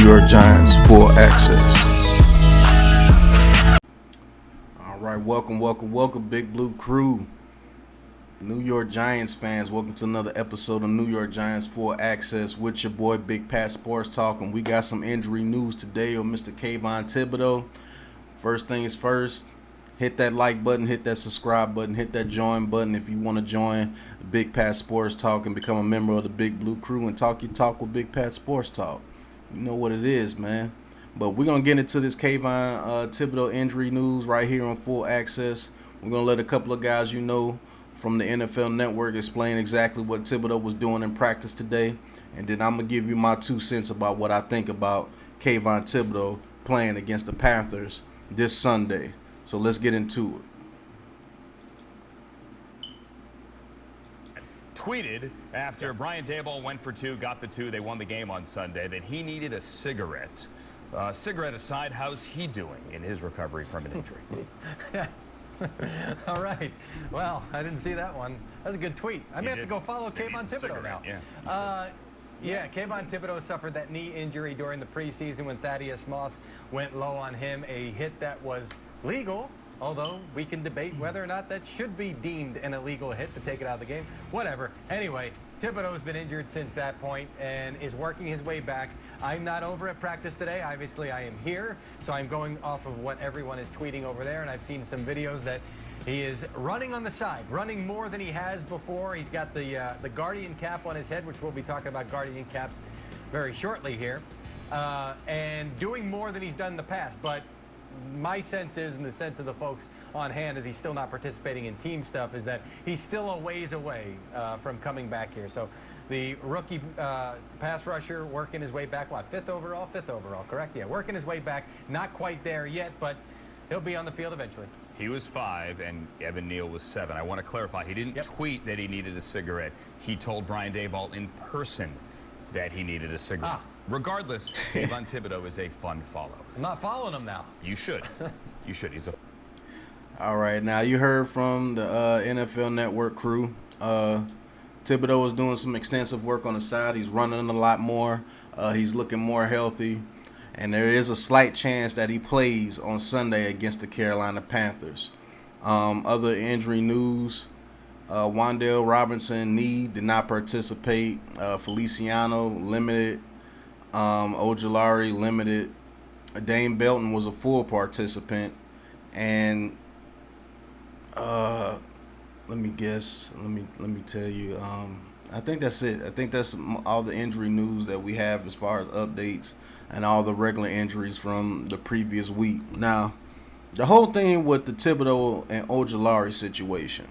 York Giants full access. All right, welcome, Big Blue Crew. New York Giants fans, welcome to another episode of New York Giants full access with your boy Big Pat Sports Talk, and we got some injury news today on Mr. Kayvon Thibodeaux. First things first, hit that like button, hit that subscribe button, hit that join button if you want to join Big Pat Sports Talk and become a member of the Big Blue Crew and talk your talk with Big Pat Sports Talk. You know what it is, man. But we're going to get into this Kayvon Thibodeaux injury news right here on Full Access. We're going to let a couple of guys you know from the NFL Network explain exactly what Thibodeaux was doing in practice today. And then I'm going to give you my 2 cents about what I think about Kayvon Thibodeaux playing against the Panthers this Sunday. So let's get into it. Tweeted after Brian Daboll went for two, got the two, they won the game on Sunday, that he needed a cigarette. Cigarette aside, how's he doing in his recovery from an injury? All right. Well, I didn't see that one. That's a good tweet. I may have to go follow Kayvon Thibodeaux now. Yeah, Kayvon Thibodeaux suffered that knee injury during the preseason when Thaddeus Moss went low on him. A hit that was legal, although we can debate whether or not that should be deemed an illegal hit to take it out of the game. Whatever. Anyway, Thibodeaux's been injured since that point and is working his way back. I'm not over at practice today. Obviously, I am here, so I'm going off of what everyone is tweeting over there, and I've seen some videos that he is running on the side, running more than he has before. He's got the Guardian cap on his head, which we'll be talking about Guardian caps very shortly here, and doing more than he's done in the past. But my sense is, and the sense of the folks on hand, as he's still not participating in team stuff, is that he's still a ways away from coming back here. So the rookie pass rusher working his way back, what, fifth overall, correct? Yeah, working his way back, not quite there yet, but he'll be on the field eventually. He was 5 and Evan Neal was 7. I want to clarify, he didn't tweet that he needed a cigarette. He told Brian Daboll in person that he needed a cigarette. Regardless, Kayvon Thibodeaux is a fun follow. I'm not following him now. You should. You should. He's a... All right, now you heard from the NFL Network crew. Thibodeaux is doing some extensive work on the side. He's running a lot more. He's looking more healthy. And there is a slight chance that he plays on Sunday against the Carolina Panthers. Other injury news, Wan'Dale Robinson, knee, did not participate. Feliciano, limited. Ojulari, limited. Dane Belton was a full participant. And let me guess. Let me tell you. I think that's it. I think that's all the injury news that we have as far as updates and all the regular injuries from the previous week. Now, the whole thing with the Thibodeaux and Ojulari situation.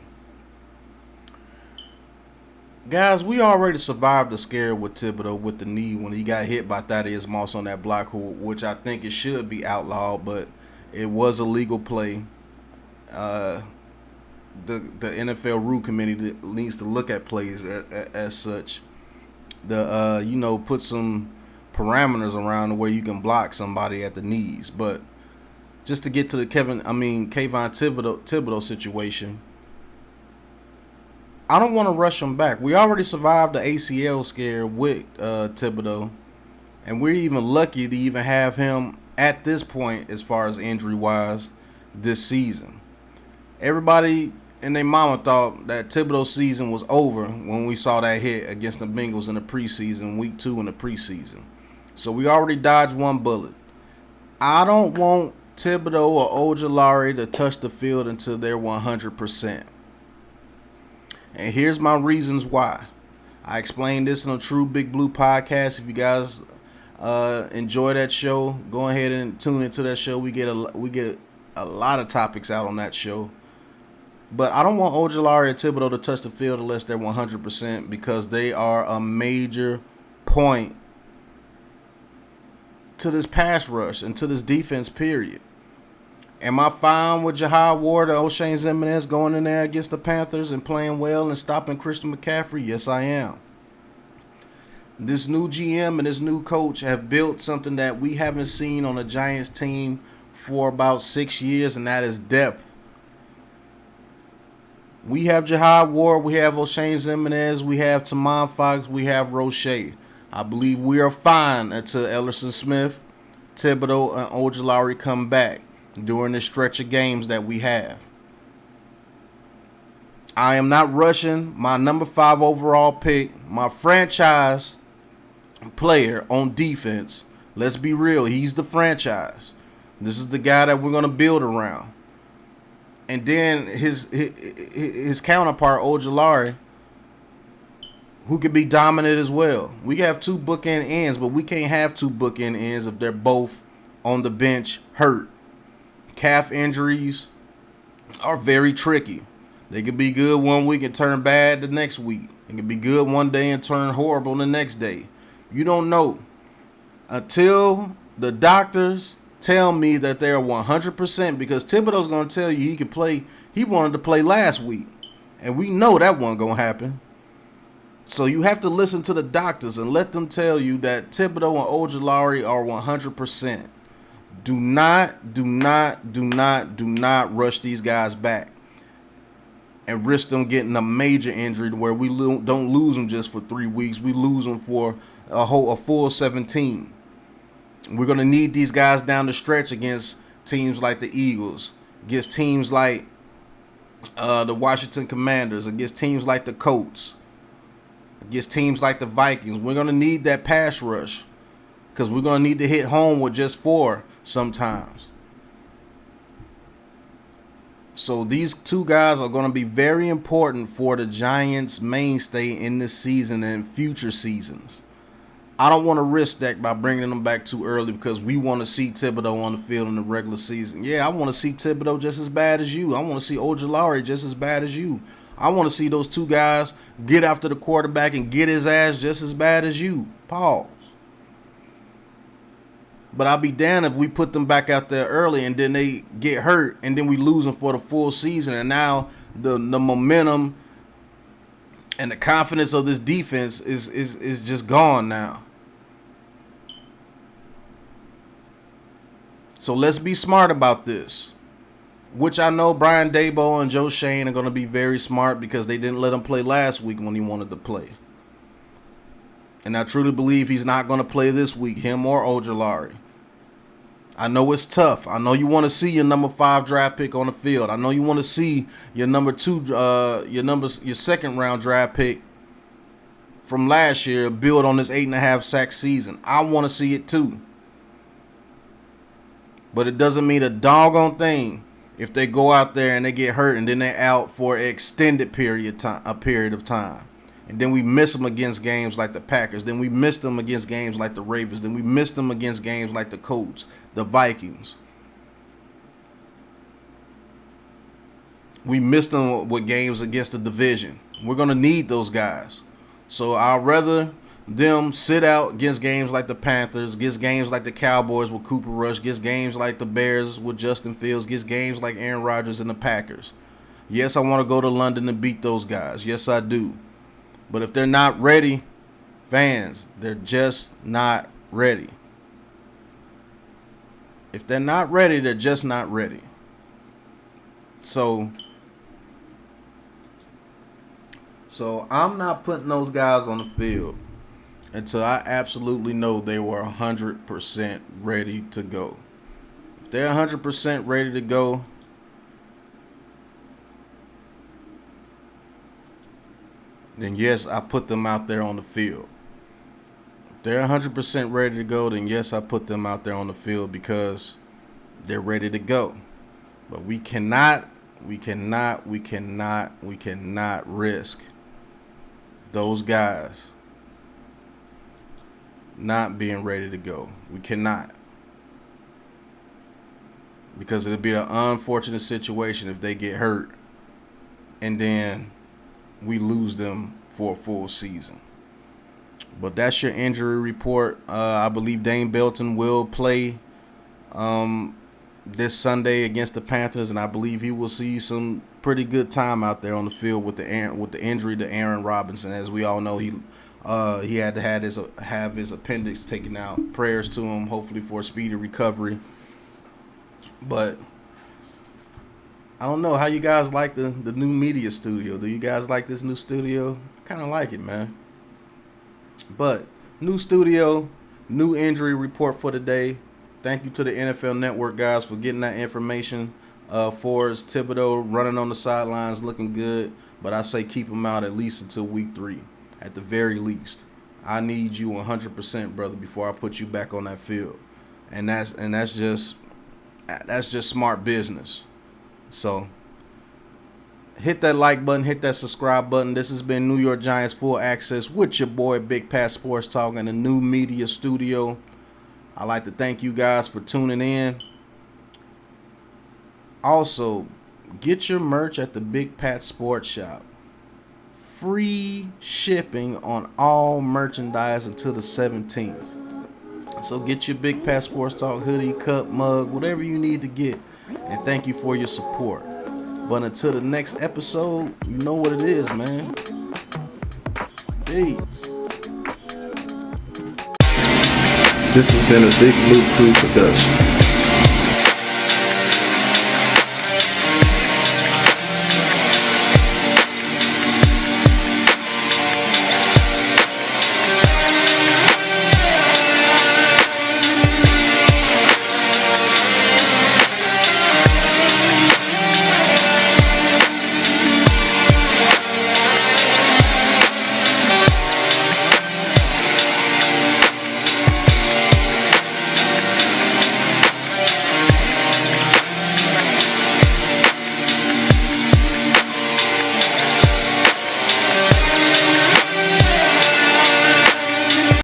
Guys, we already survived the scare with Thibodeaux with the knee when he got hit by Thaddeus Moss on that block, which I think it should be outlawed, but it was a legal play. The NFL Rule Committee needs to look at plays as such. Put some parameters around where you can block somebody at the knees. But just to get to the Kayvon Thibodeaux situation, I don't want to rush him back. We already survived the ACL scare with Thibodeaux, and we're even lucky to even have him at this point as far as injury-wise this season. Everybody and their mama thought that Thibodeau's season was over when we saw that hit against the Bengals in the preseason, week 2 in the preseason. So we already dodged one bullet. I don't want Thibodeaux or Ojulari to touch the field until they're 100%. And here's my reasons why. I explained this in a True Big Blue podcast. If you guys enjoy that show, go ahead and tune into that show. We get a lot of topics out on that show. But I don't want Ojulari or Thibodeaux to touch the field unless they're 100% because they are a major point to this pass rush and to this defense, period. Am I fine with Jahad Ward or O'Shane Ximines going in there against the Panthers and playing well and stopping Christian McCaffrey? Yes, I am. This new GM and this new coach have built something that we haven't seen on a Giants team for about 6 years, and that is depth. We have Jahad Ward, we have O'Shane Ximines, we have Tamon Fox, we have Roche. I believe we are fine until Ellerson Smith, Thibodeaux, and Ojulari come back during the stretch of games that we have. I am not rushing my number 5 overall pick, my franchise player on defense. Let's be real. He's the franchise. This is the guy that we're going to build around. And then his counterpart, Ojulari, who could be dominant as well. We have 2 bookend ends, but we can't have 2 bookend ends if they're both on the bench hurt. Calf injuries are very tricky. They could be good one week and turn bad the next week. It could be good one day and turn horrible the next day. You don't know. Until the doctors tell me that they're 100%, because Thibodeau's going to tell you he could play. He wanted to play last week, and we know that wasn't going to happen. So you have to listen to the doctors and let them tell you that Thibodeaux and Ojulari are 100%. Do not rush these guys back and risk them getting a major injury to where we don't lose them just for 3 weeks. We lose them for a full 17. We're going to need these guys down the stretch against teams like the Eagles, against teams like the Washington Commanders, against teams like the Colts, against teams like the Vikings. We're going to need that pass rush because we're going to need to hit home with just 4 sometimes. So these 2 guys are going to be very important for the Giants' mainstay in this season and future seasons. I don't want to risk that by bringing them back too early because we want to see Thibodeaux on the field in the regular season. Yeah, I want to see Thibodeaux just as bad as you. I want to see Ojulari just as bad as you. I want to see those 2 guys get after the quarterback and get his ass just as bad as you. Pause. But I'll be damned if we put them back out there early and then they get hurt and then we lose them for the full season. And now the momentum and the confidence of this defense is just gone now. So let's be smart about this, which I know Brian Daboll and Joe Shane are going to be very smart because they didn't let him play last week when he wanted to play. And I truly believe he's not going to play this week, him or Ojulari. I know it's tough. I know you want to see your number 5 draft pick on the field. I know you want to see your number 2, your second round draft pick from last year build on this 8.5 sack season. I want to see it too. But it doesn't mean a doggone thing if they go out there and they get hurt and then they're out for an extended period of time. And then we miss them against games like the Packers. Then we miss them against games like the Ravens. Then we miss them against games like the Colts, the Vikings. We missed them with games against the division. We're going to need those guys. So I'd rather them sit out against games like the Panthers, against games like the Cowboys with Cooper Rush, against games like the Bears with Justin Fields, against games like Aaron Rodgers and the Packers. Yes, I want to go to London and beat those guys. Yes, I do. But if they're not ready, fans, they're just not ready. If they're not ready, they're just not ready. So I'm not putting those guys on the field until I absolutely know they were 100% ready to go. If they're 100% ready to go, then yes, I put them out there on the field. If they're 100% ready to go, then yes, I put them out there on the field because they're ready to go. But we cannot risk those guys not being ready to go. We cannot. Because it'll be an unfortunate situation if they get hurt and then we lose them for a full season. But that's your injury report. I believe Dane Belton will play this Sunday against the Panthers, and I believe he will see some pretty good time out there on the field with the injury to Aaron Robinson. As we all know, he had to have his appendix taken out. Prayers to him, hopefully for a speedy recovery. But I don't know how you guys like the new media studio. Do you guys like this new studio? I kind of like it, man. But New studio, new injury report for the day. Thank you to the NFL Network guys for getting that information for us. Thibodeaux running on the sidelines, looking good, but I say keep him out at least until week 3, at the very least. I need you 100%, brother, before I put you back on that field, and that's just smart business. So hit that like button, hit that subscribe button. This has been New York Giants Full Access with your boy Big Pat Sports Talk in the new media studio. I'd like to thank you guys for tuning in. Also, get your merch at the Big Pat Sports Shop. Free shipping on all merchandise until the 17th. So get your Big Pat Sports Talk hoodie, cup, mug, whatever you need to get. And thank you for your support. But until the next episode, you know what it is, man. Peace. This has been a Big Blue Crew production.